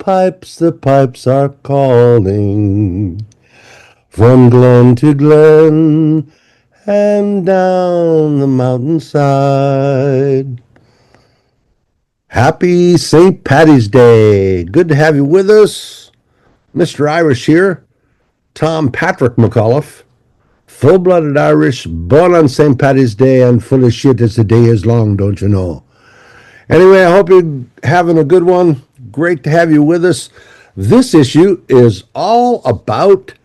the pipes are calling. From glen to glen and down the mountainside. Happy St. Paddy's Day. Good to have you with us. Mr. Irish here, Tom Patrick McAuliffe. Full-blooded Irish, born on St. Paddy's Day and full of shit as the day is long, don't you know? Anyway, I hope you're having a good one. Great to have you with us. This issue is all about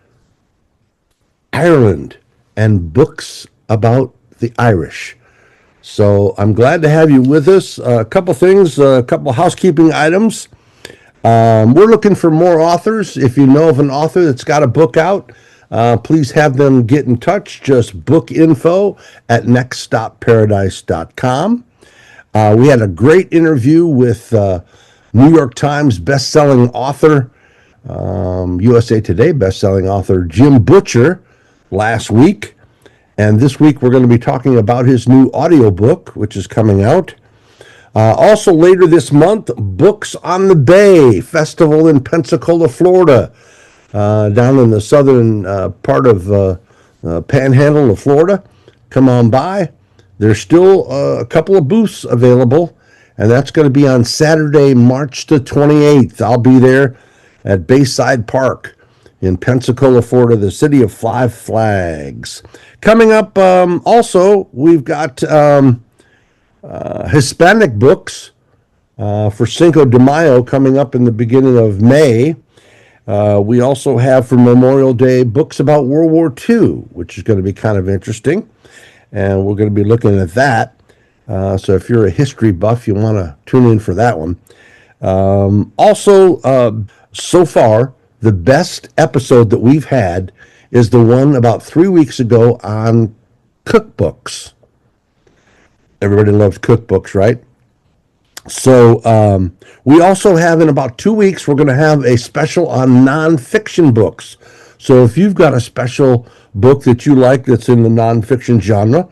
Ireland and books about the Irish. So I'm glad to have you with us. A couple things, a couple housekeeping items. We're looking for more authors. If you know of an author that's got a book out, please have them get in touch. Just book info at nextstopparadise.com. We had a great interview with New York Times bestselling author, USA Today bestselling author Jim Butcher last week. And this week we're going to be talking about his new audiobook, which is coming out. Also later this month, Books on the Bay Festival in Pensacola, Florida, down in the southern part of Panhandle of Florida. Come on by. There's still a couple of booths available, and that's going to be on Saturday, March the 28th. I'll be there at Bayside Park in Pensacola, Florida, the city of Five Flags. Coming up, also, we've got Hispanic books for Cinco de Mayo coming up in the beginning of May. We also have for Memorial Day books about World War II, which is going to be kind of interesting. And we're going to be looking at that. So if you're a history buff, you want to tune in for that one. So far, the best episode that we've had is the one about 3 weeks ago on cookbooks. Everybody loves cookbooks, right? So we also have in about 2 weeks, we're going to have a special on nonfiction books. So if you've got a special book that you like that's in the nonfiction genre,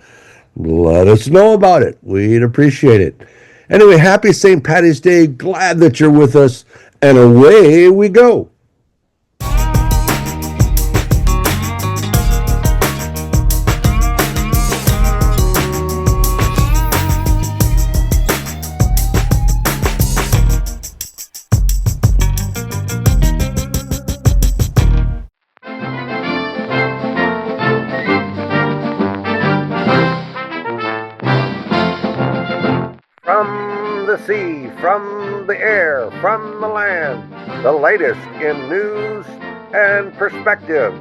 let us know about it. We'd appreciate it. Anyway, happy St. Paddy's Day. Glad that you're with us. And away we go. From the sea, from the air, from the land, the latest in news and perspectives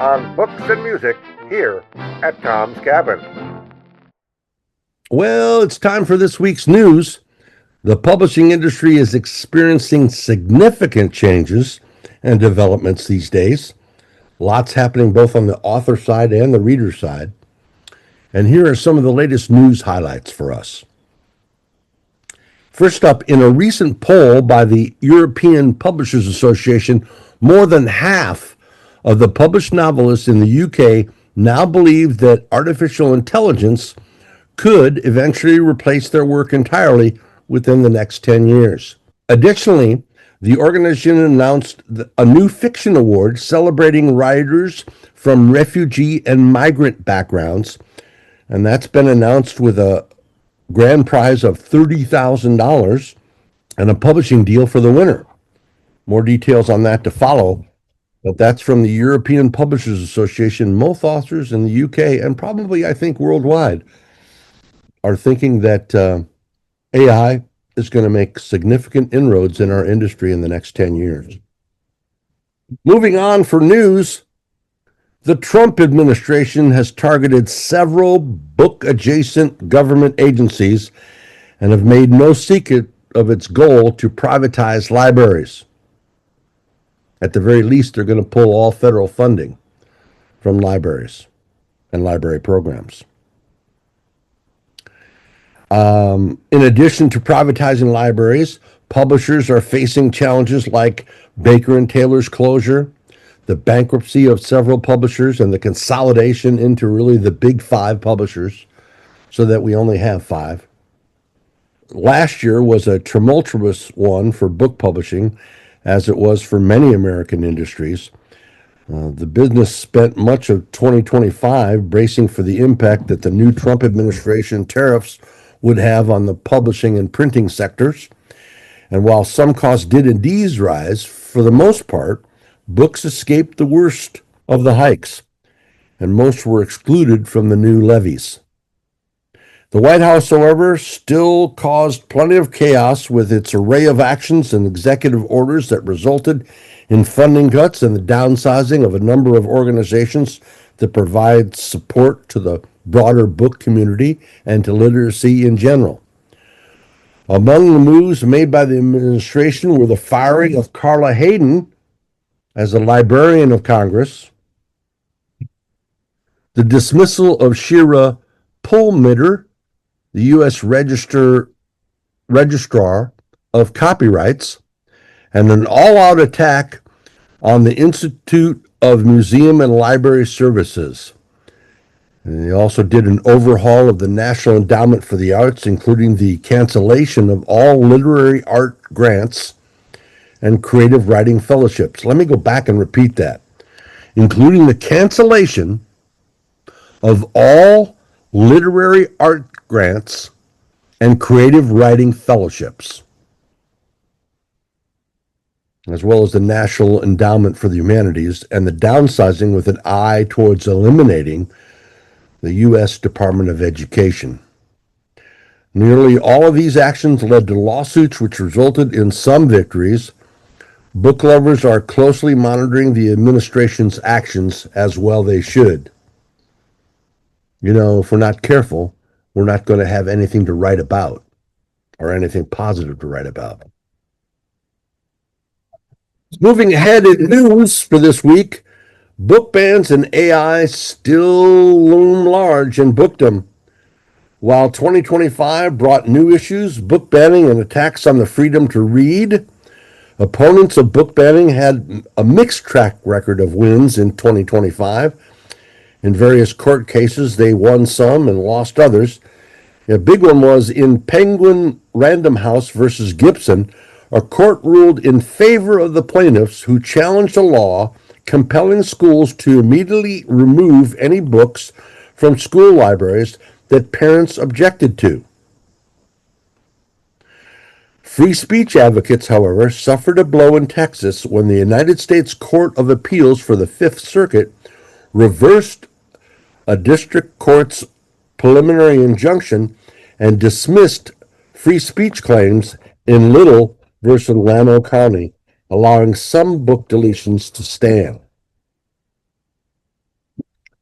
on books and music here at Tom's Cabin. Well, it's time for this week's news. The publishing industry is experiencing significant changes and developments these days. Lots happening both on the author side and the reader side. And here are some of the latest news highlights for us. First up, in a recent poll by the European Publishers Association, more than half of the published novelists in the UK now believe that artificial intelligence could eventually replace their work entirely within the next 10 years. Additionally, the organization announced a new fiction award celebrating writers from refugee and migrant backgrounds, and that's been announced with a grand prize of $30,000 and a publishing deal for the winner. More details on that to follow, but that's from the European Publishers Association. Most authors in the UK and probably, I think, worldwide are thinking that AI is going to make significant inroads in our industry in the next 10 years. Moving on for news, the Trump administration has targeted several book-adjacent government agencies and have made no secret of its goal to privatize libraries. At the very least, they're going to pull all federal funding from libraries and library programs. In addition to privatizing libraries, publishers are facing challenges like Baker and Taylor's closure, the bankruptcy of several publishers, and the consolidation into really the big five publishers so that we only have five. Last year was a tumultuous one for book publishing as it was for many American industries. The business spent much of 2025 bracing for the impact that the new Trump administration tariffs would have on the publishing and printing sectors. And while some costs did indeed rise, for the most part, books escaped the worst of the hikes, and most were excluded from the new levies. The White House, however, still caused plenty of chaos with its array of actions and executive orders that resulted in funding cuts and the downsizing of a number of organizations that provide support to the broader book community and to literacy in general. Among the moves made by the administration were the firing of Carla Hayden as a Librarian of Congress, the dismissal of Shira Pullmitter, the U.S. Registrar of Copyrights, and an all-out attack on the Institute of Museum and Library Services. And they also did an overhaul of the National Endowment for the Arts, including the cancellation of all literary art grants and creative writing fellowships. Let me go back and repeat that. Including the cancellation of all literary art grants and creative writing fellowships, as well as the National Endowment for the Humanities, and the downsizing with an eye towards eliminating the U.S. Department of Education. Nearly all of these actions led to lawsuits which resulted in some victories. Book lovers are closely monitoring the administration's actions, as well they should. You know, if we're not careful, we're not going to have anything to write about or anything positive to write about. Moving ahead in news for this week, book bans and AI still loom large in bookdom. While 2025 brought new issues, book banning and attacks on the freedom to read, opponents of book banning had a mixed track record of wins in 2025. In various court cases, they won some and lost others. A big one was in Penguin Random House versus Gibson. A court ruled in favor of the plaintiffs who challenged a law compelling schools to immediately remove any books from school libraries that parents objected to. Free speech advocates, however, suffered a blow in Texas when the United States Court of Appeals for the Fifth Circuit reversed a district court's preliminary injunction and dismissed free speech claims in Little versus Llano County, allowing some book deletions to stand.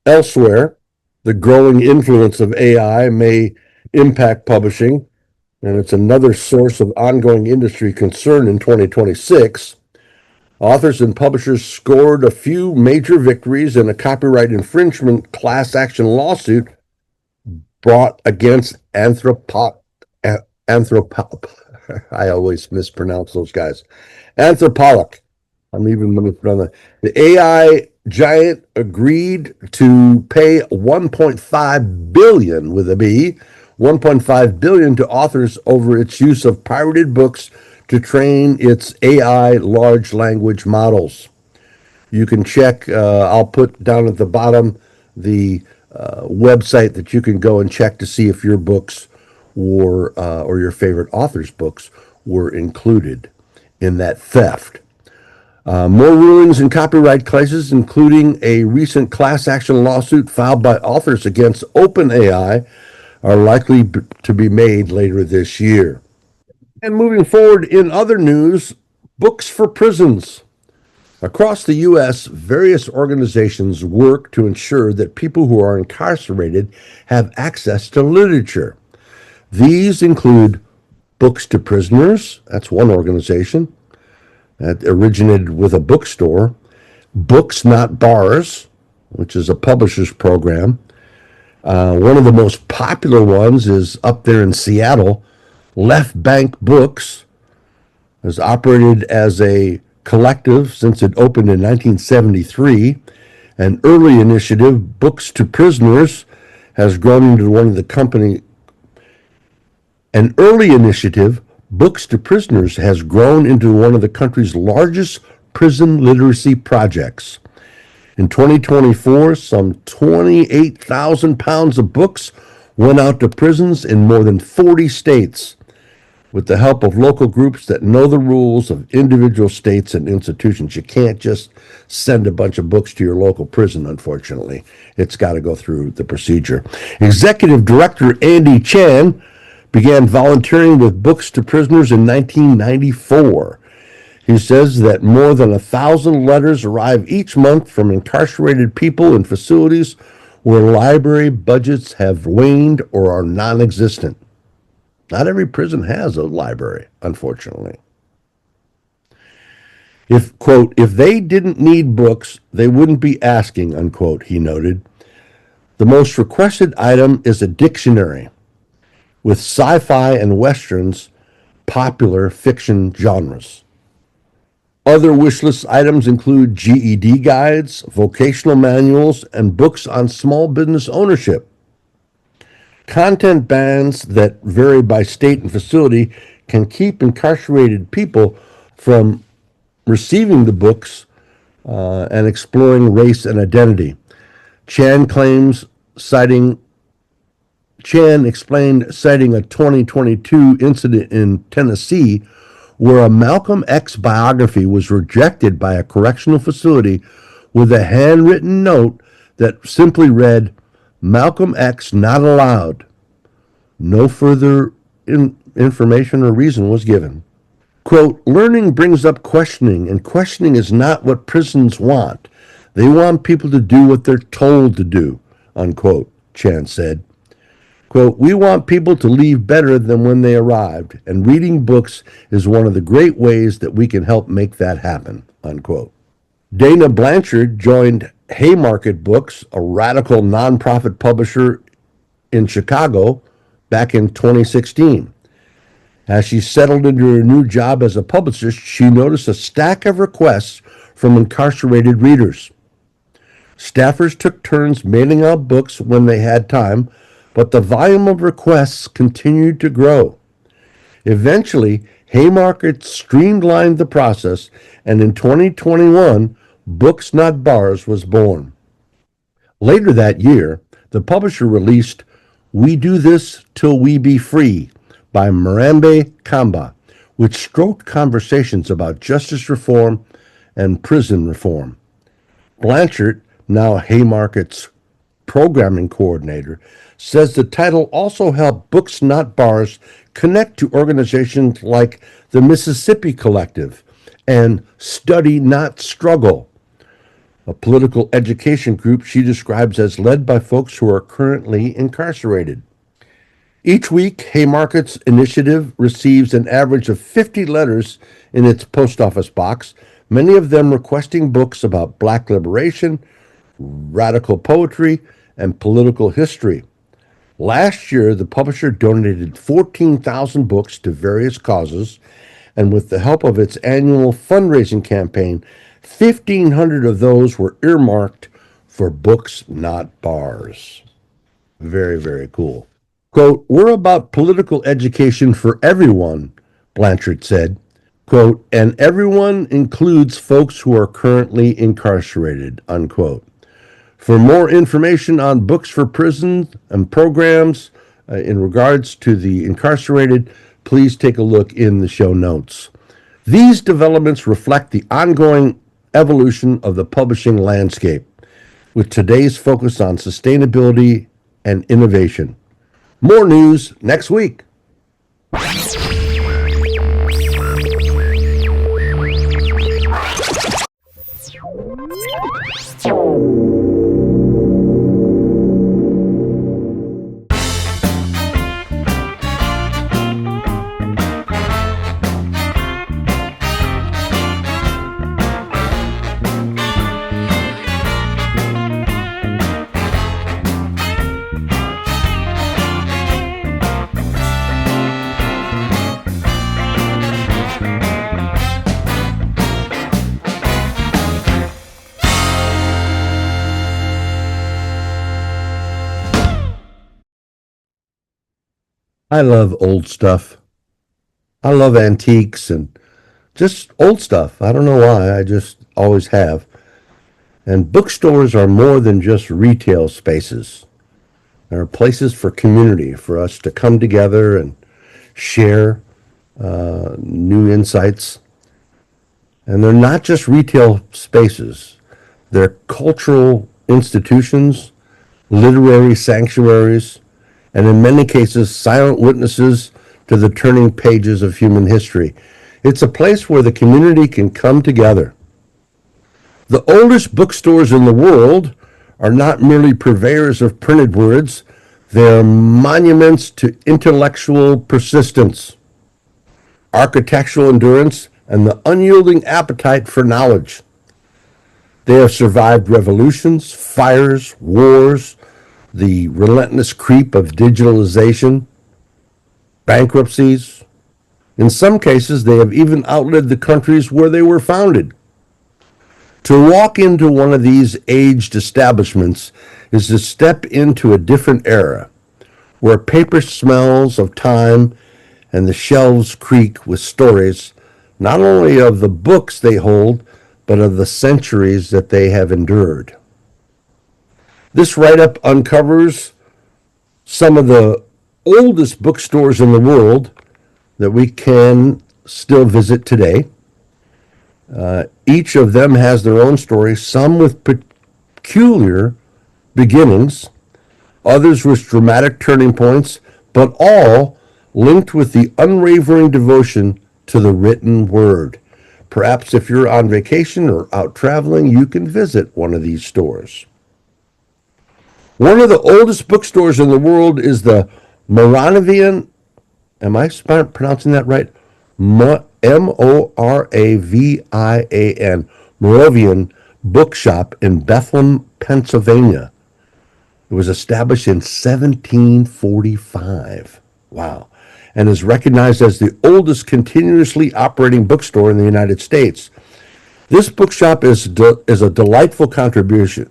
Elsewhere, the growing influence of AI may impact publishing, and it's another source of ongoing industry concern in 2026. Authors and publishers scored a few major victories in a copyright infringement class action lawsuit brought against I always mispronounce those guys. Anthropologic. I'm even mispronouncing that. The AI giant agreed to pay $1.5 billion with a B, $1.5 billion to authors over its use of pirated books to train its AI large language models. You can check, I'll put down at the bottom the website that you can go and check to see if your books or your favorite author's books were included in that theft. More rulings in copyright cases, including a recent class action lawsuit filed by authors against OpenAI, are likely to be made later this year. And moving forward in other news, books for prisons. Across the U.S., various organizations work to ensure that people who are incarcerated have access to literature. These include Books to Prisoners, that's one organization that originated with a bookstore. Books Not Bars, which is a publisher's program. One of the most popular ones is up there in Seattle. Left Bank Books has operated as a collective since it opened in 1973. An early initiative, Books to Prisoners, has grown into one of the company. An early initiative, Books to Prisoners has grown into one of the country's largest prison literacy projects. In 2024, some 28,000 pounds of books went out to prisons in more than 40 states with the help of local groups that know the rules of individual states and institutions. You can't just send a bunch of books to your local prison, unfortunately. It's got to go through the procedure. Executive Director Andy Chan began volunteering with Books to Prisoners in 1994. He says that more than 1,000 letters arrive each month from incarcerated people in facilities where library budgets have waned or are non-existent. Not every prison has a library, unfortunately. If, quote, if they didn't need books, they wouldn't be asking, unquote, he noted. The most requested item is a dictionary with sci-fi and westerns, popular fiction genres. Other wish list items include GED guides, vocational manuals, and books on small business ownership. Content bans that vary by state and facility can keep incarcerated people from receiving the books and exploring race and identity. Chan explained, citing a 2022 incident in Tennessee where a Malcolm X biography was rejected by a correctional facility with a handwritten note that simply read, Malcolm X not allowed. No further information or reason was given. Quote, learning brings up questioning, and questioning is not what prisons want. They want people to do what they're told to do, unquote, Chan said. Quote, we want people to leave better than when they arrived, and reading books is one of the great ways that we can help make that happen, unquote. Dana Blanchard joined Haymarket Books, a radical nonprofit publisher in Chicago, back in 2016. As she settled into her new job as a publicist, she noticed a stack of requests from incarcerated readers. Staffers took turns mailing out books when they had time, but the volume of requests continued to grow. Eventually, Haymarket streamlined the process, and in 2021, Books Not Bars was born. Later that year, the publisher released We Do This Till We Be Free by Marambe Kamba, which stroked conversations about justice reform and prison reform. Blanchard, now Haymarket's programming coordinator, says the title also helped Books Not Bars connect to organizations like the Mississippi Collective and Study Not Struggle, a political education group she describes as led by folks who are currently incarcerated. Each week, Haymarket's initiative receives an average of 50 letters in its post office box, many of them requesting books about Black liberation, radical poetry, and political history. Last year, the publisher donated 14,000 books to various causes, and with the help of its annual fundraising campaign, 1,500 of those were earmarked for Books Not Bars. Very, very cool. Quote, we're about political education for everyone, Blanchard said. Quote, and everyone includes folks who are currently incarcerated, unquote. For more information on Books for Prisons and programs in regards to the incarcerated, please take a look in the show notes. These developments reflect the ongoing evolution of the publishing landscape, with today's focus on sustainability and innovation. More news next week. I love old stuff. I love antiques and just old stuff. I don't know why. I just always have. And bookstores are more than just retail spaces. They're places for community, for us to come together and share new insights. And they're not just retail spaces, they're cultural institutions, literary sanctuaries, and in many cases, silent witnesses to the turning pages of human history. It's a place where the community can come together. The oldest bookstores in the world are not merely purveyors of printed words, they're monuments to intellectual persistence, architectural endurance, and the unyielding appetite for knowledge. They have survived revolutions, fires, wars, the relentless creep of digitalization, bankruptcies. In some cases, they have even outlived the countries where they were founded. To walk into one of these aged establishments is to step into a different era, where paper smells of time and the shelves creak with stories, not only of the books they hold, but of the centuries that they have endured. This write-up uncovers some of the oldest bookstores in the world that we can still visit today. Each of them has their own story, some with peculiar beginnings, others with dramatic turning points, but all linked with the unwavering devotion to the written word. Perhaps if you're on vacation or out traveling, you can visit one of these stores. One of the oldest bookstores in the world is the Moravian, am I pronouncing that right? Moravian, Moravian Bookshop in Bethlehem, Pennsylvania. It was established in 1745. Wow. And is recognized as the oldest continuously operating bookstore in the United States. This bookshop is a delightful contribution.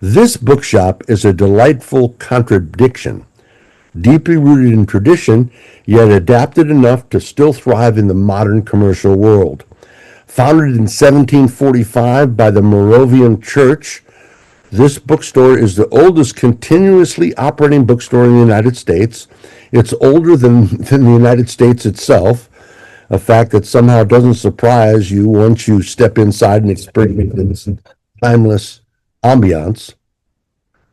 This bookshop is a delightful contradiction, deeply rooted in tradition, yet adapted enough to still thrive in the modern commercial world. Founded in 1745 by the Moravian Church, this bookstore is the oldest continuously operating bookstore in the United States. It's older than the United States itself, a fact that somehow doesn't surprise you once you step inside and experience this timeless ambiance.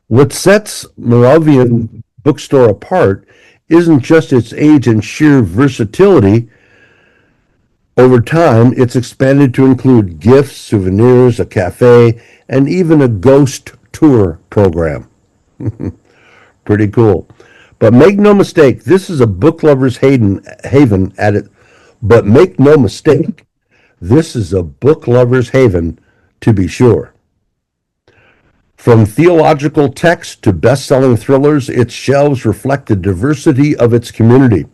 What sets Moravian Bookstore apart isn't just its age and sheer versatility. Over time, it's expanded to include gifts, souvenirs, a cafe, and even a ghost tour program. Pretty cool. But make no mistake, this is a book lover's haven at it. But make no mistake, this is a book lover's haven to be sure. From theological texts to best-selling thrillers, its shelves reflect the diversity of its community.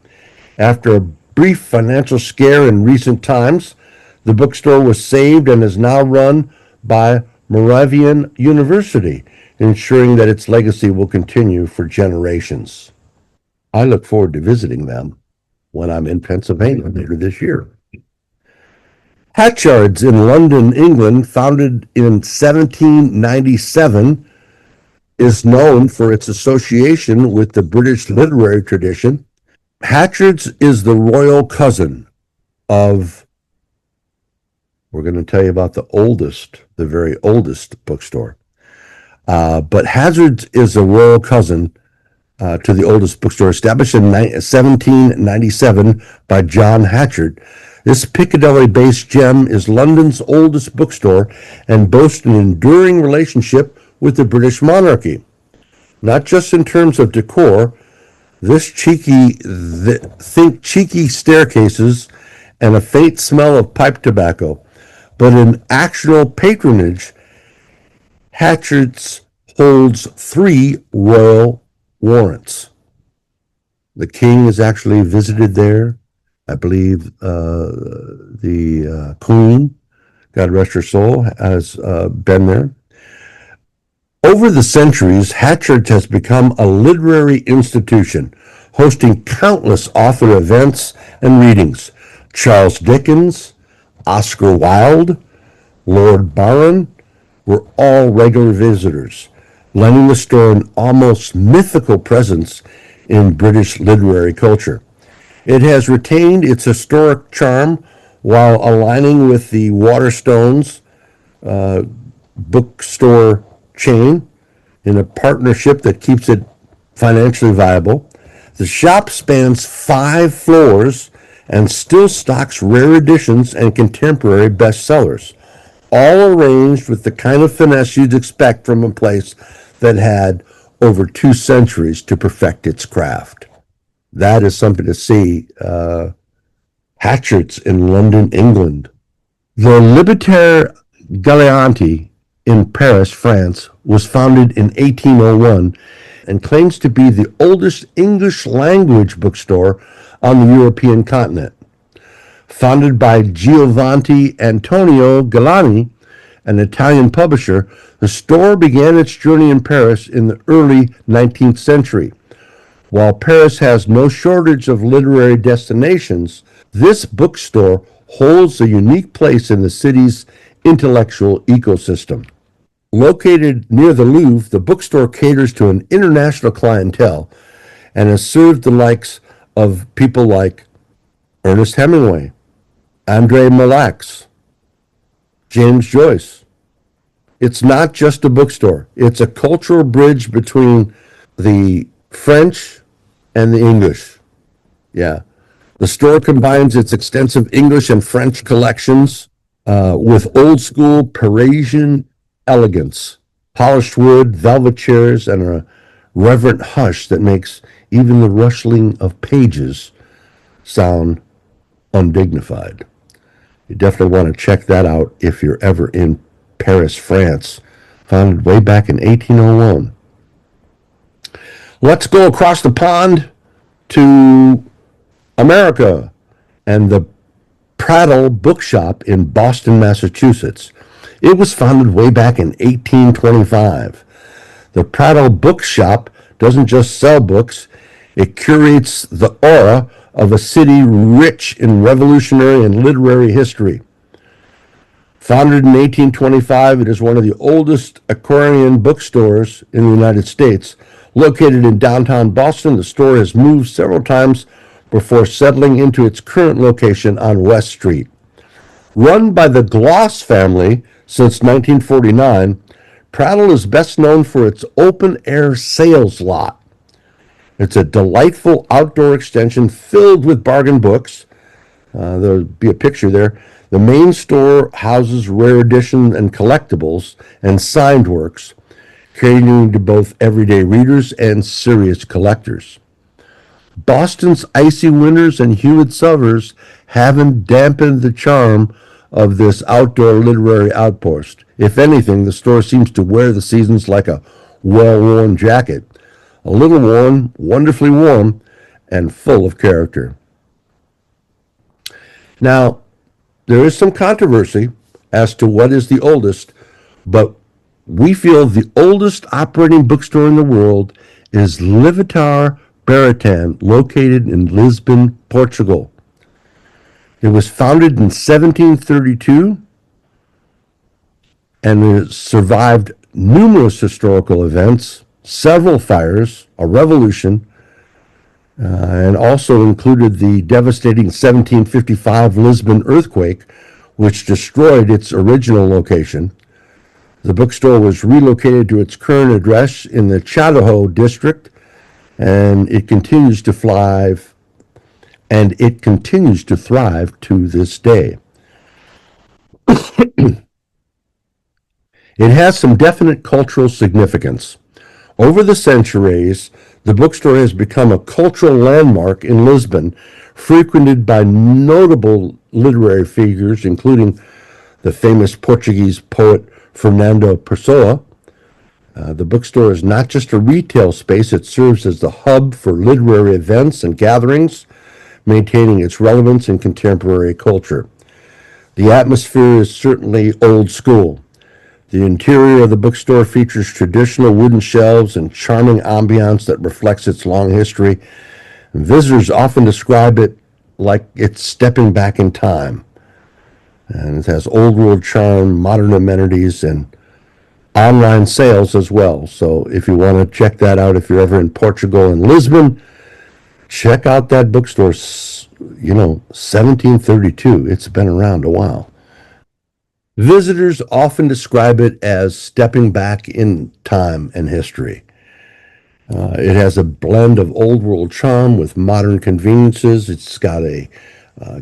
After a brief financial scare in recent times, the bookstore was saved and is now run by Moravian University, ensuring that its legacy will continue for generations. I look forward to visiting them when I'm in Pennsylvania later this year. Hatchard's in London, England, founded in 1797, is known for its association with the British literary tradition. Hatchard's is the royal cousin of, we're going to tell you about the very oldest bookstore. But Hatchard's is a royal cousin to the oldest bookstore, established in 1797 by John Hatchard. This Piccadilly-based gem is London's oldest bookstore and boasts an enduring relationship with the British monarchy. Not just in terms of decor, think cheeky staircases and a faint smell of pipe tobacco, but in actual patronage, Hatchard's holds 3 royal warrants. The king is actually visited there. I believe the Queen, God rest her soul, has been there. Over the centuries, Hatchard's has become a literary institution, hosting countless author events and readings. Charles Dickens, Oscar Wilde, Lord Byron were all regular visitors, lending the store an almost mythical presence in British literary culture. It has retained its historic charm while aligning with the Waterstones bookstore chain in a partnership that keeps it financially viable. The shop spans 5 floors and still stocks rare editions and contemporary bestsellers, all arranged with the kind of finesse you'd expect from a place that had over 2 centuries to perfect its craft. That is something to see. Hatchards in London, England. The Libertaire Gaillardi in Paris, France, was founded in 1801 and claims to be the oldest English language bookstore on the European continent. Founded by Giovanni Antonio Gaillardi, an Italian publisher, the store began its journey in Paris in the early 19th century. While Paris has no shortage of literary destinations, this bookstore holds a unique place in the city's intellectual ecosystem. Located near the Louvre, the bookstore caters to an international clientele and has served the likes of people like Ernest Hemingway, Andre Malak, James Joyce. It's not just a bookstore. It's a cultural bridge between the French and the English. Yeah. The store combines its extensive English and French collections with old school Parisian elegance, polished wood, velvet chairs, and a reverent hush that makes even the rustling of pages sound undignified. You definitely want to check that out if you're ever in Paris, France. Founded way back in 1801. Let's go across the pond to America and the Prattle Bookshop in Boston, Massachusetts. It was founded way back in 1825. The Prattle Bookshop doesn't just sell books, it curates the aura of a city rich in revolutionary and literary history. Founded in 1825, it is one of the oldest Aquarian bookstores in the United States. Located in downtown Boston, the store has moved several times before settling into its current location on West Street. Run by the Gloss family since 1949, Prattle is best known for its open-air sales lot. It's a delightful outdoor extension filled with bargain books. There'll be a picture there. The main store houses rare editions and collectibles and signed works, catering to both everyday readers and serious collectors. Boston's icy winters and humid summers haven't dampened the charm of this outdoor literary outpost. If anything, the store seems to wear the seasons like a well-worn jacket. A little worn, wonderfully warm, and full of character. Now, there is some controversy as to what is the oldest, but we feel the oldest operating bookstore in the world is Livratar Baratan, located in Lisbon, Portugal. It was founded in 1732 and it survived numerous historical events, several fires, a revolution, and also included the devastating 1755 Lisbon earthquake, which destroyed its original location. The bookstore was relocated to its current address in the Chadaho district, and it continues to thrive, to this day. It has some definite cultural significance. Over the centuries, the bookstore has become a cultural landmark in Lisbon, frequented by notable literary figures, including the famous Portuguese poet Fernando Pessoa. The bookstore is not just a retail space, it serves as the hub for literary events and gatherings, maintaining its relevance in contemporary culture. The atmosphere is certainly old school. The interior of the bookstore features traditional wooden shelves and charming ambiance that reflects its long history. Visitors often describe it like it's stepping back in time. And it has old world charm, modern amenities, and online sales as well. So if you want to check that out, if you're ever in Portugal and Lisbon, check out that bookstore. 1732. It's been around a while. Visitors often describe it as stepping back in time and history. It has a blend of old world charm with modern conveniences. It's got a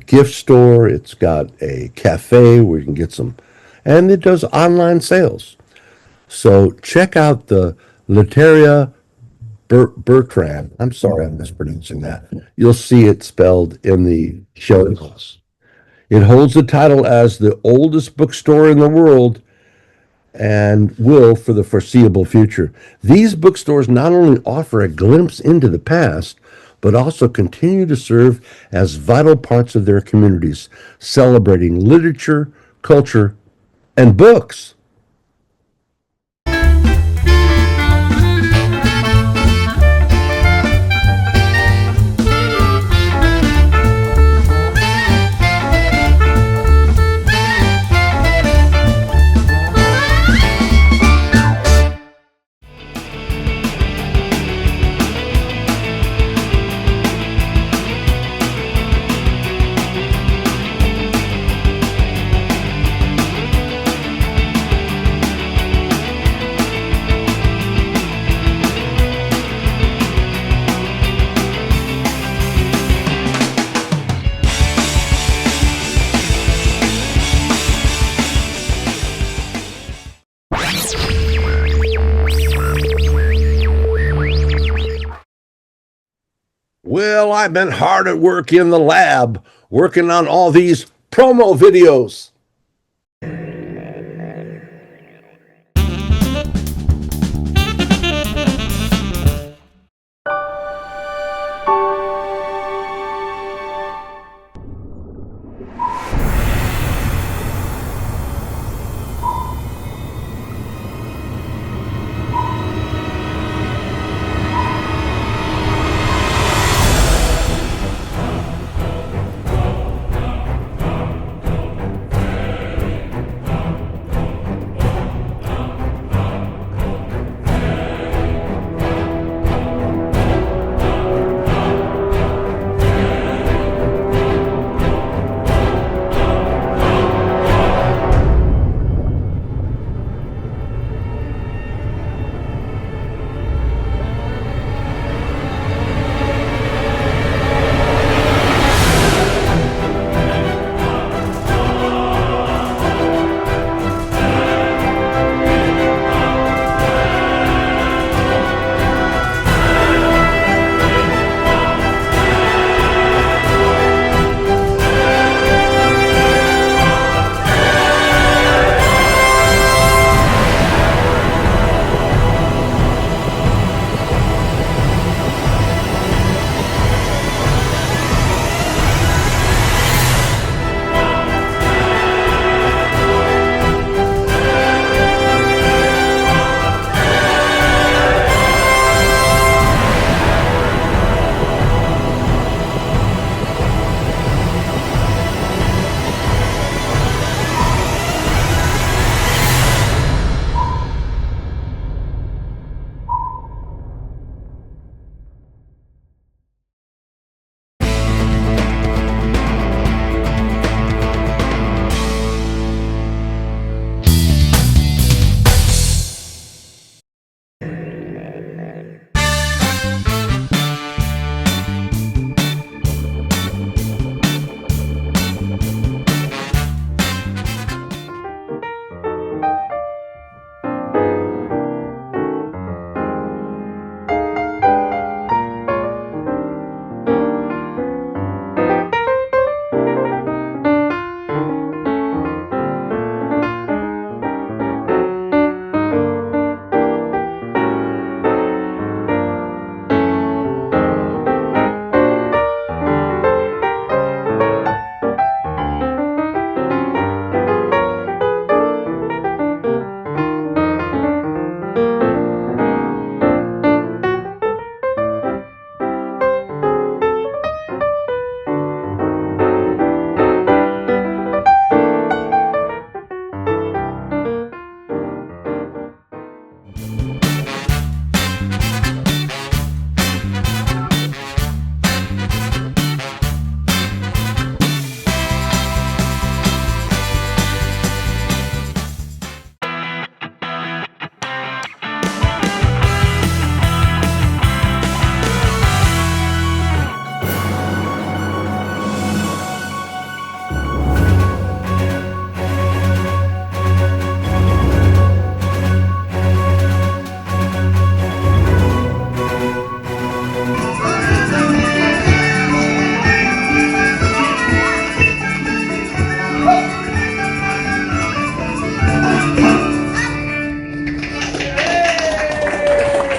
gift store, it's got a cafe where you can get some, and it does online sales. So check out the Lateria Bertrand. I'm sorry, I'm mispronouncing that. You'll see it spelled in the show notes. It holds the title as the oldest bookstore in the world and will for the foreseeable future. These bookstores not only offer a glimpse into the past, but also continue to serve as vital parts of their communities, celebrating literature, culture, and books. Well, I've been hard at work in the lab, working on all these promo videos.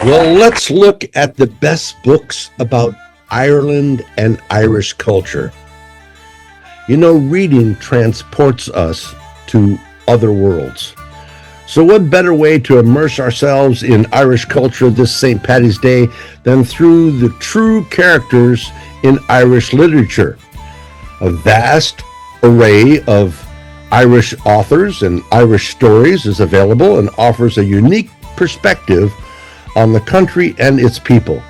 Well, let's look at the best books about Ireland and Irish culture. You know, reading transports us to other worlds. So what better way to immerse ourselves in Irish culture this St. Paddy's Day than through the true characters in Irish literature? A vast array of Irish authors and Irish stories is available and offers a unique perspective on the country and its people.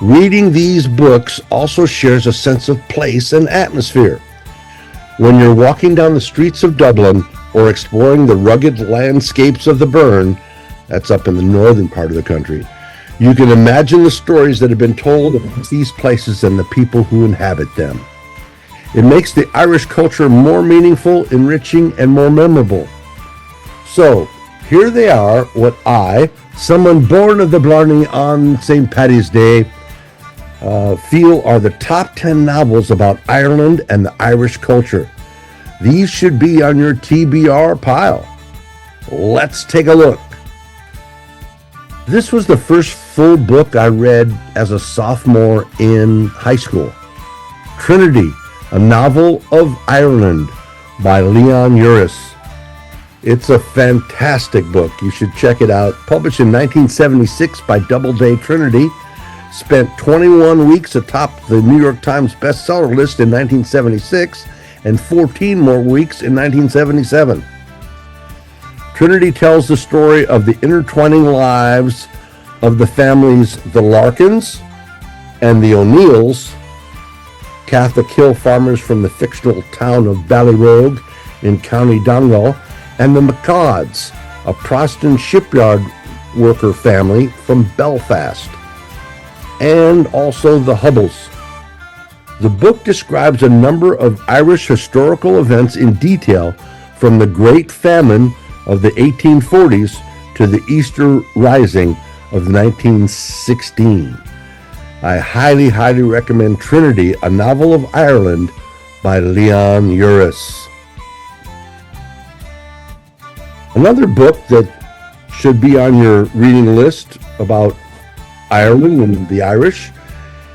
Reading these books also shares a sense of place and atmosphere. When you're walking down the streets of Dublin or exploring the rugged landscapes of the Burn, that's up in the northern part of the country, you can imagine the stories that have been told about these places and the people who inhabit them. It makes the Irish culture more meaningful, enriching, and more memorable. So, here they are, what I, someone born of the Blarney on St. Paddy's Day, feel are the top 10 novels about Ireland and the Irish culture. These should be on your TBR pile. Let's take a look. This was the first full book I read as a sophomore in high school. Trinity, a novel of Ireland by Leon Uris. It's a fantastic book. You should check it out. Published in 1976 by Doubleday Trinity. Spent 21 weeks atop the New York Times bestseller list in 1976 and 14 more weeks in 1977. Trinity tells the story of the intertwining lives of the families the Larkins and the O'Neills, Catholic hill farmers from the fictional town of Ballyrogue in County Donegal, and the McCauds, a Protestant shipyard worker family from Belfast, and also the Hubbles. The book describes a number of Irish historical events in detail, from the Great Famine of the 1840s to the Easter Rising of 1916. I highly, highly recommend Trinity, a novel of Ireland by Leon Uris. Another book that should be on your reading list about Ireland and the Irish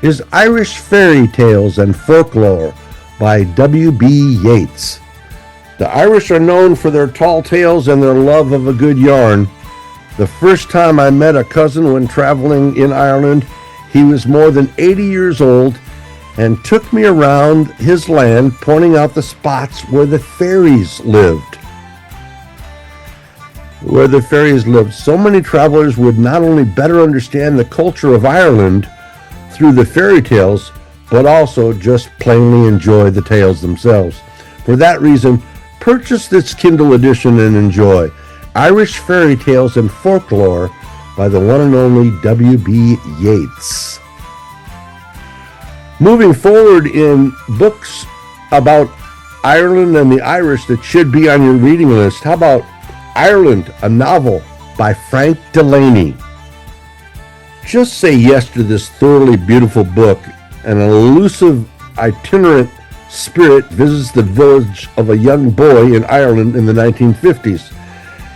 is Irish Fairy Tales and Folklore by W.B. Yeats. The Irish are known for their tall tales and their love of a good yarn. The first time I met a cousin when traveling in Ireland, he was more than 80 years old and took me around his land, pointing out the spots where the fairies lived. So many travelers would not only better understand the culture of Ireland through the fairy tales, but also just plainly enjoy the tales themselves. For that reason, purchase this Kindle edition and enjoy Irish Fairy Tales and Folklore by the one and only W.B. Yeats. Moving forward in books about Ireland and the Irish that should be on your reading list, how about Ireland, a novel by Frank Delaney? Just say yes to this thoroughly beautiful book. An elusive, itinerant spirit visits the village of a young boy in Ireland in the 1950s.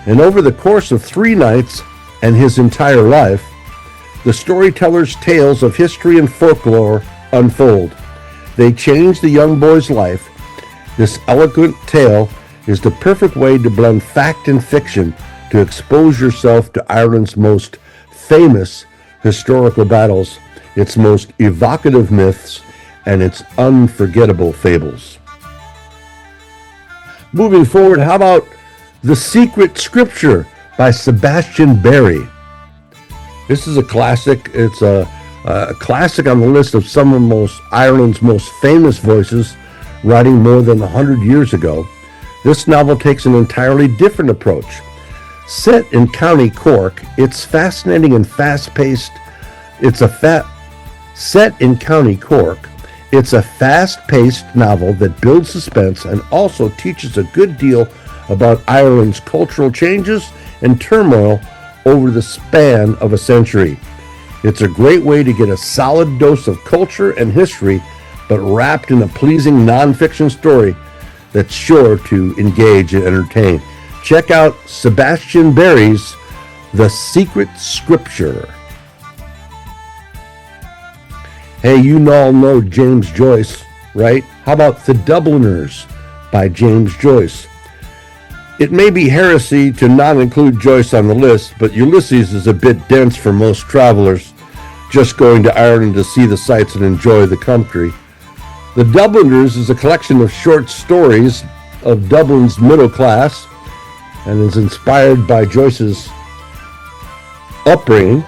And over the course of 3 nights and his entire life, the storyteller's tales of history and folklore unfold. They change the young boy's life. This eloquent tale is the perfect way to blend fact and fiction to expose yourself to Ireland's most famous historical battles, its most evocative myths, and its unforgettable fables. Moving forward, how about The Secret Scripture by Sebastian Barry? This is a classic. It's a classic on the list of some of Ireland's most famous voices, writing more than 100 years ago. This novel takes an entirely different approach. Set in County Cork, it's fascinating and fast-paced. Set in County Cork, it's a fast-paced novel that builds suspense and also teaches a good deal about Ireland's cultural changes and turmoil over the span of a century. It's a great way to get a solid dose of culture and history, but wrapped in a pleasing nonfiction story that's sure to engage and entertain. Check out Sebastian Barry's The Secret Scripture. Hey, you all know James Joyce, right? How about The Dubliners by James Joyce? It may be heresy to not include Joyce on the list, but Ulysses is a bit dense for most travelers, just going to Ireland to see the sights and enjoy the country. The Dubliners is a collection of short stories of Dublin's middle class and is inspired by Joyce's upbringing,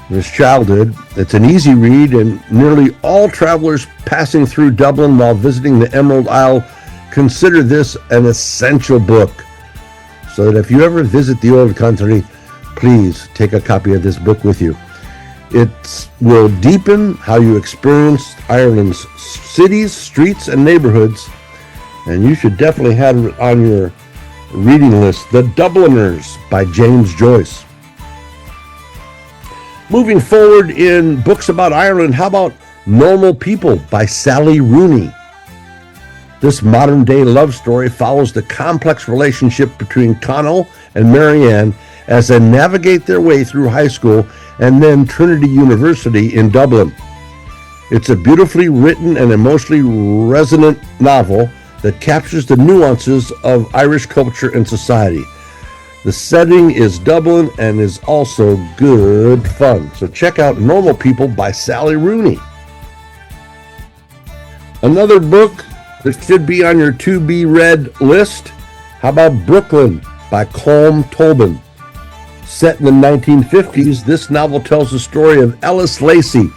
his childhood. It's an easy read, and nearly all travelers passing through Dublin while visiting the Emerald Isle consider this an essential book. So that if you ever visit the old country, please take a copy of this book with you. It will deepen how you experience Ireland's cities, streets, and neighborhoods, and you should definitely have it on your reading list. The Dubliners by James Joyce. Moving forward in books about Ireland, how about Normal People by Sally Rooney? This modern-day love story follows the complex relationship between Connell and Marianne as they navigate their way through high school and then Trinity University in Dublin. It's a beautifully written and emotionally resonant novel that captures the nuances of Irish culture and society. The setting is Dublin and is also good fun. So check out Normal People by Sally Rooney. Another book that should be on your to-be-read list, how about Brooklyn by Colm Tobin? Set in the 1950s, this novel tells the story of Ellis Lacey,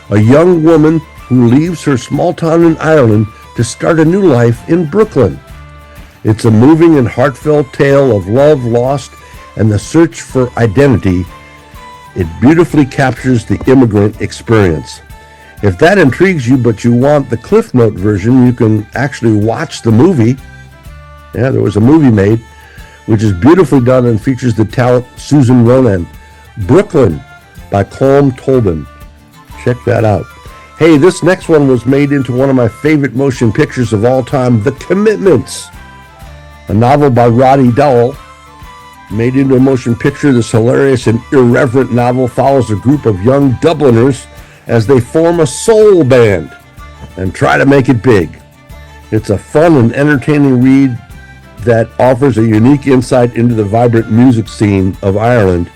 a young woman who leaves her small town in Ireland to start a new life in Brooklyn. It's a moving and heartfelt tale of love lost and the search for identity. It beautifully captures the immigrant experience. If that intrigues you, but you want the Cliff Note version, you can actually watch the movie. Yeah, there was a movie made, which is beautifully done and features the talent Susan Ronan. Brooklyn by Colm Tobin. Check that out. Hey, this next one was made into one of my favorite motion pictures of all time, The Commitments. A novel by Roddy Dowell, made into a motion picture. This hilarious and irreverent novel follows a group of young Dubliners as they form a soul band and try to make it big. It's a fun and entertaining read that offers a unique insight into the vibrant music scene of Ireland.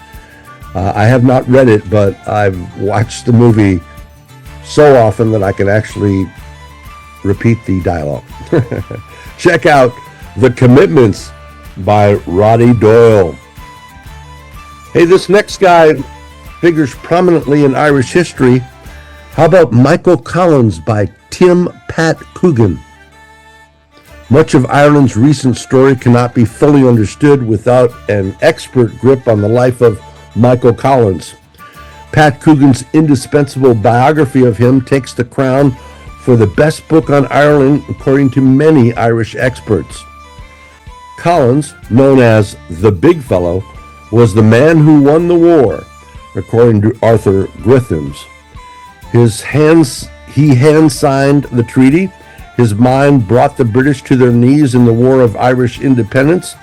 I have not read it, but I've watched the movie so often that I can actually repeat the dialogue. Check out The Commitments by Roddy Doyle. Hey, this next guy figures prominently in Irish history. How about Michael Collins by Tim Pat Coogan? Much of Ireland's recent story cannot be fully understood without an expert grip on the life of Michael Collins. Pat Coogan's indispensable biography of him takes the crown for the best book on Ireland, according to many Irish experts. Collins, known as the Big Fellow, was the man who won the war, according to Arthur Griffiths. He hand-signed the treaty. His mind brought the British to their knees in the War of Irish Independence,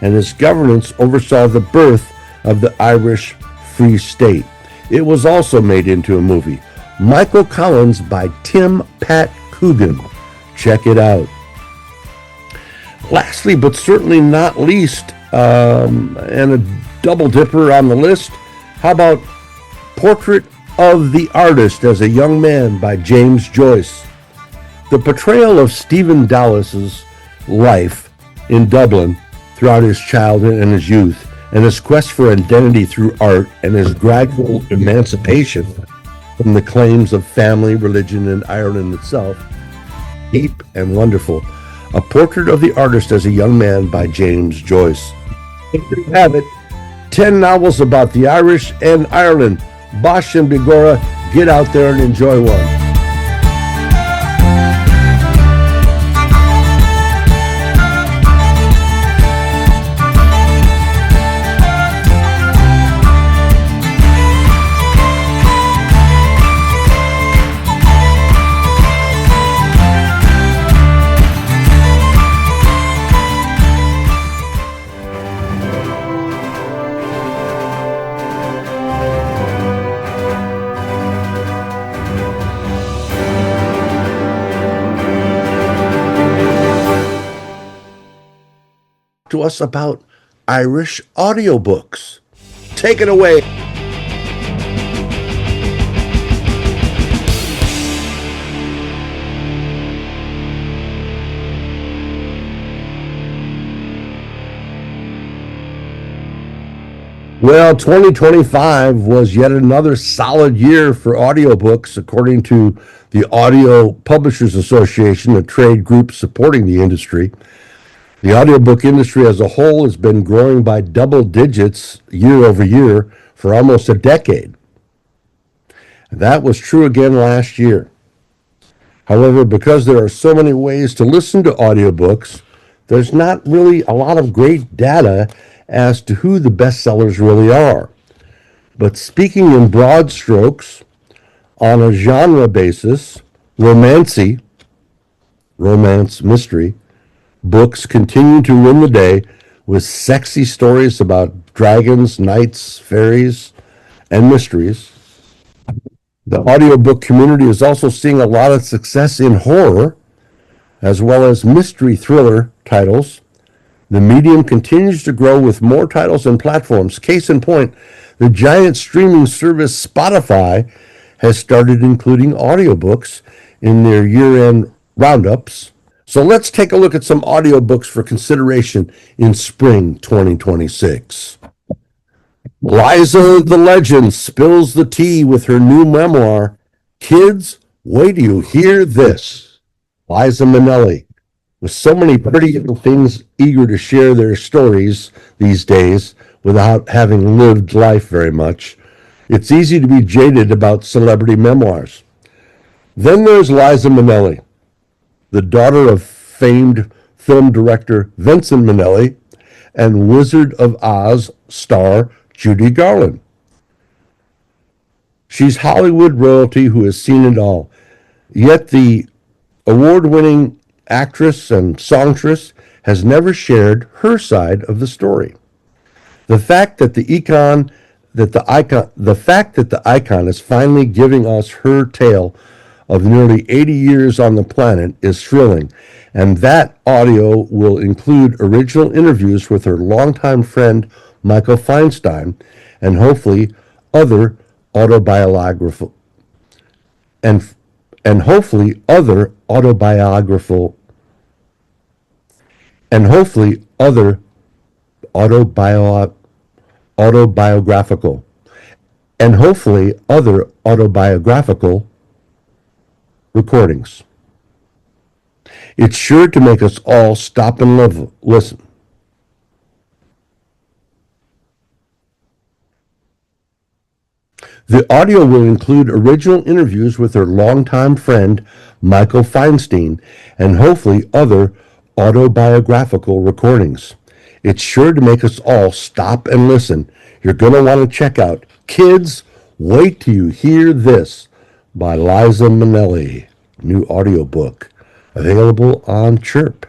and his governance oversaw the birth of the Irish Free State. It was also made into a movie. Michael Collins by Tim Pat Coogan. Check it out. Lastly, but certainly not least, and a double dipper on the list, how about Portrait of the Artist as a Young Man by James Joyce? The portrayal of Stephen Dallas's life in Dublin throughout his childhood and his youth, and his quest for identity through art, and his gradual emancipation from the claims of family, religion, and Ireland itself, deep and wonderful. A Portrait of the Artist as a Young Man by James Joyce. There you have it. 10 novels about the Irish and Ireland. Bosh and Bigora, get out there and enjoy one. to us about Irish audiobooks. Take it away. Well, 2025 was yet another solid year for audiobooks, according to the Audio Publishers Association, a trade group supporting the industry. The audiobook industry as a whole has been growing by double digits year over year for almost a decade. That was true again last year. However, because there are so many ways to listen to audiobooks, there's not really a lot of great data as to who the bestsellers really are. But speaking in broad strokes, on a genre basis, romance mystery, books continue to win the day with sexy stories about dragons, knights, fairies, and mysteries. The audiobook community is also seeing a lot of success in horror, as well as mystery thriller titles. The medium continues to grow with more titles and platforms. Case in point, the giant streaming service Spotify has started including audiobooks in their year-end roundups. So let's take a look at some audiobooks for consideration in spring 2026. Liza the Legend spills the tea with her new memoir, Kids, Wait Till You Hear This. Liza Minnelli. With so many pretty little things eager to share their stories these days without having lived life very much, it's easy to be jaded about celebrity memoirs. Then there's Liza Minnelli, the daughter of famed film director Vincent Minnelli and Wizard of Oz star Judy Garland. She's Hollywood royalty who has seen it all, yet the award-winning actress and songstress has never shared her side of the story. The fact that the icon is finally giving us her tale of nearly 80 years on the planet is thrilling, and that audio will include original interviews with her longtime friend Michael Feinstein, and hopefully other autobiographical recordings. It's sure to make us all stop and listen. The audio will include original interviews with her longtime friend, Michael Feinstein, and hopefully other autobiographical recordings. It's sure to make us all stop and listen. You're going to want to check out Kids, Wait Till You Hear This by Liza Minnelli, new audiobook, available on Chirp.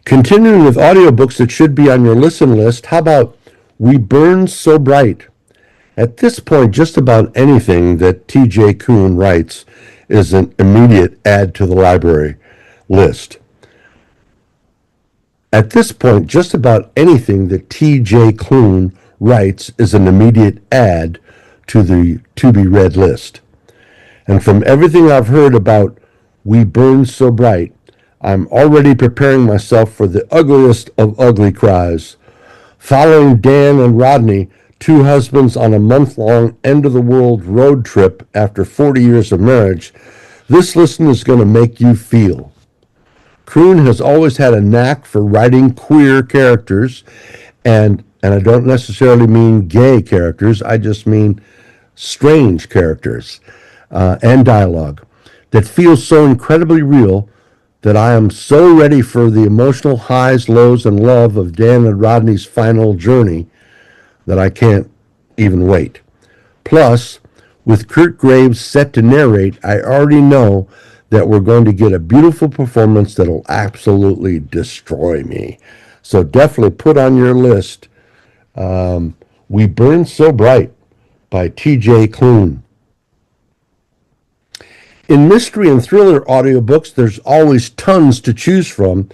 Continuing with audiobooks that should be on your listen list, how about We Burn So Bright? At this point, just about anything that T.J. Kuhn writes is an immediate add to the library list. At this point, just about anything that T.J. Kuhn writes is an immediate add to the to-be-read list. And from everything I've heard about We Burn So Bright, I'm already preparing myself for the ugliest of ugly cries. Following Dan and Rodney, two husbands on a month-long end-of-the-world road trip after 40 years of marriage, this listen is going to make you feel. Kuhn has always had a knack for writing queer characters, and I don't necessarily mean gay characters, I just mean strange characters and dialogue that feels so incredibly real that I am so ready for the emotional highs, lows, and love of Dan and Rodney's final journey that I can't even wait. Plus, with Kurt Graves set to narrate, I already know that we're going to get a beautiful performance that'll absolutely destroy me. So definitely put on your list We Burn So Bright by T.J. Kuhn. In mystery and thriller audiobooks, there's always tons to choose from,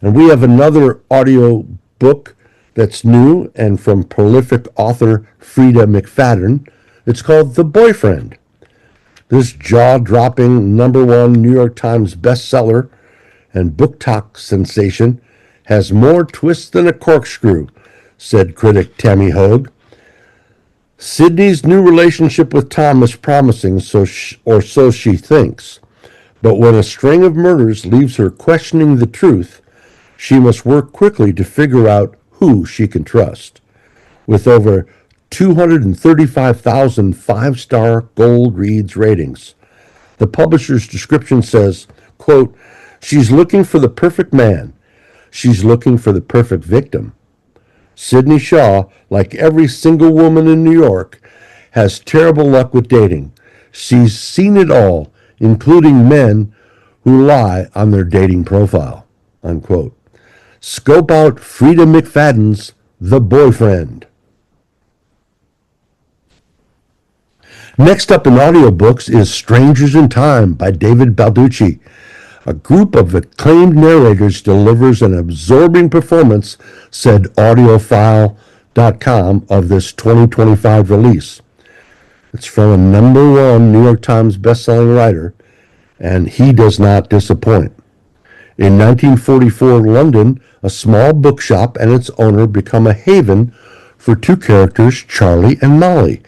And we have another audio book that's new and from prolific author Frida McFadden. It's called The Boyfriend. This jaw-dropping #1 New York Times bestseller and book talk sensation has more twists than a corkscrew, said critic Tammy Hogue. Sydney's new relationship with Tom is promising, so she thinks. But when a string of murders leaves her questioning the truth, she must work quickly to figure out who she can trust. With over 235,000 five-star gold reads ratings, the publisher's description says, quote, "She's looking for the perfect man. She's looking for the perfect victim. Sydney Shaw, like every single woman in New York, has terrible luck with dating. She's seen it all, including men who lie on their dating profile," unquote. Scope out Frida McFadden's The Boyfriend. Next up in audiobooks is Strangers in Time by David Balducci. A group of acclaimed narrators delivers an absorbing performance, said audiophile.com of this 2025 release. It's from a #1 New York Times bestselling writer, and he does not disappoint. In 1944 London, a small bookshop and its owner become a haven for two characters, Charlie and Molly.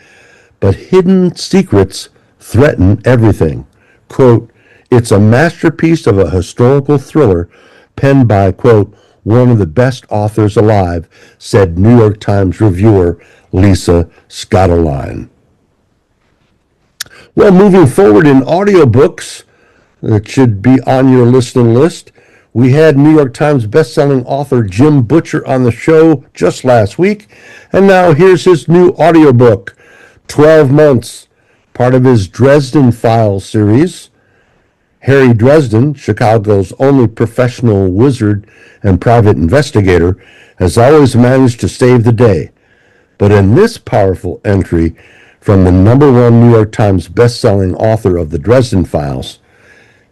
But hidden secrets threaten everything. Quote, "It's a masterpiece of a historical thriller penned by, quote, one of the best authors alive," said New York Times reviewer Lisa Scottoline. Well, moving forward in audiobooks, that should be on your listening list, we had New York Times bestselling author Jim Butcher on the show just last week, and now here's his new audiobook, 12 Months, part of his Dresden Files series. Harry Dresden, Chicago's only professional wizard and private investigator, has always managed to save the day. But in this powerful entry from the #1 New York Times bestselling author of the Dresden Files,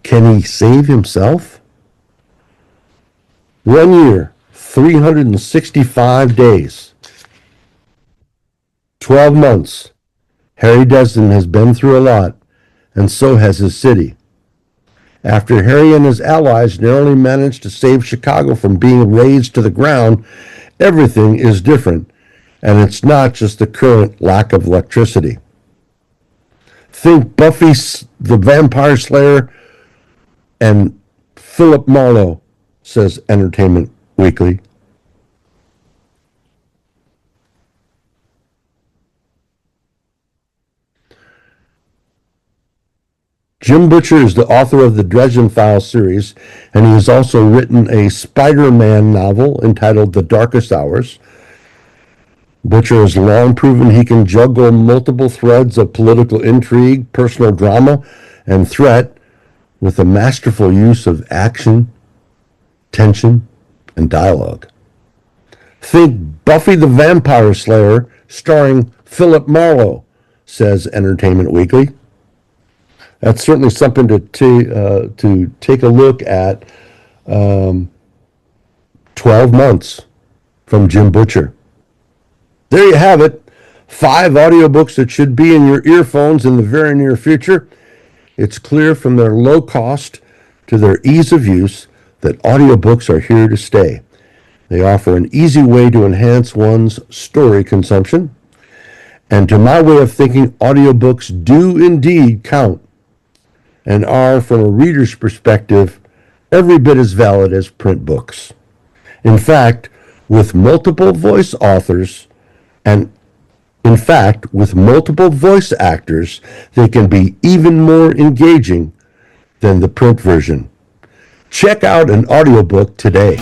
can he save himself? 1 year, 365 days, 12 months. Harry Dresden has been through a lot, and so has his city. After Harry and his allies narrowly managed to save Chicago from being razed to the ground, everything is different, and it's not just the current lack of electricity. Think Buffy the Vampire Slayer and Philip Marlowe, says Entertainment Weekly. Jim Butcher is the author of the Dresden Files series, and he has also written a Spider-Man novel entitled The Darkest Hours. Butcher has long proven he can juggle multiple threads of political intrigue, personal drama, and threat with a masterful use of action, tension, and dialogue. Think Buffy the Vampire Slayer starring Philip Marlowe, says Entertainment Weekly. That's certainly something to take a look at. 12 Months from Jim Butcher. There you have it. 5 audiobooks that should be in your earphones in the very near future. It's clear from their low cost to their ease of use that audiobooks are here to stay. They offer an easy way to enhance one's story consumption. And to my way of thinking, audiobooks do indeed count, and are, from a reader's perspective, every bit as valid as print books. In fact, with multiple voice authors, and in fact, with multiple voice actors, they can be even more engaging than the print version. Check out an audiobook today.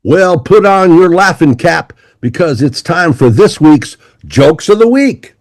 Well, put on your laughing cap because it's time for this week's Jokes of the Week.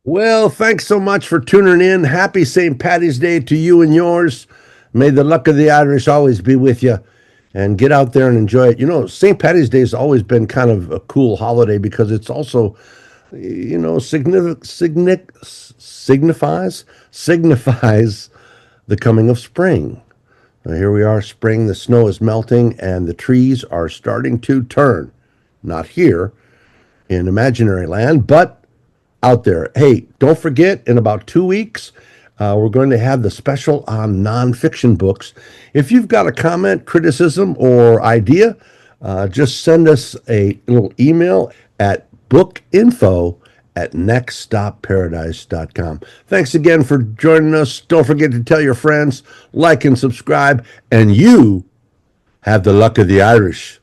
Well, thanks so much for tuning in. Happy St. Patty's Day to you and yours. May the luck of the Irish always be with you. And get out there and enjoy it. You know, St. Patty's Day has always been kind of a cool holiday because it's also, signifies the coming of spring. Now, here we are, spring, the snow is melting, and the trees are starting to turn. Not here in imaginary land, but out there. Hey, don't forget, in about 2 weeks, we're going to have the special on nonfiction books. If you've got a comment, criticism, or idea, just send us a little email at bookinfo@nextstopparadise.com. Thanks again for joining us. Don't forget to tell your friends, like and subscribe, and you have the luck of the Irish.